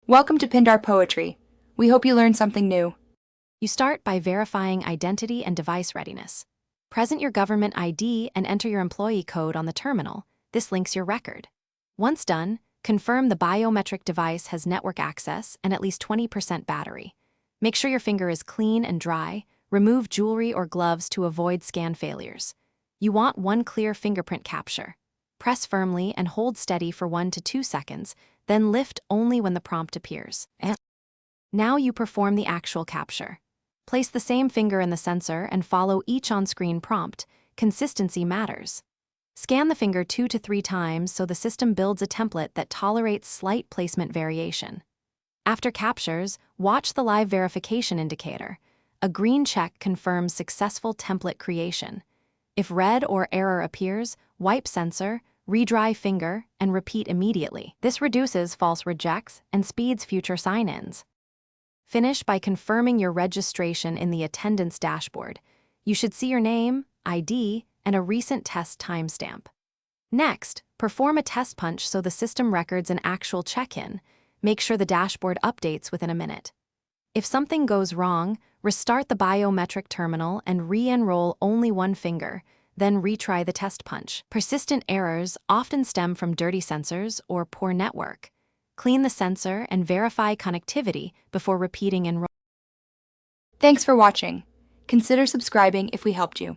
Welcome to Pindar Poetry. We hope you learned something new. You start by verifying identity and device readiness. Present your government ID and enter your employee code on the terminal. This links your record. Once done, confirm the biometric device has network access and at least 20% battery. Make sure your finger is clean and dry. Remove jewelry or gloves to avoid scan failures. You want one clear fingerprint capture. Press firmly and hold steady for 1 to 2 seconds, then lift only when the prompt appears. Now you perform the actual capture. Place the same finger in the sensor and follow each on-screen prompt. Consistency matters. Scan the finger 2 to 3 times so the system builds a template that tolerates slight placement variation. After captures, watch the live verification indicator. A green check confirms successful template creation. If red or error appears, wipe sensor, redry finger, and repeat immediately. This reduces false rejects and speeds future sign-ins. Finish by confirming your registration in the attendance dashboard. You should see your name, ID, and a recent test timestamp. Next, perform a test punch so the system records an actual check-in. Make sure the dashboard updates within a minute. If something goes wrong, restart the biometric terminal and re-enroll only one finger, then retry the test punch. Persistent errors often stem from dirty sensors or poor network. Clean the sensor and verify connectivity before repeating enrollment. Thanks for watching. Consider subscribing if we helped you.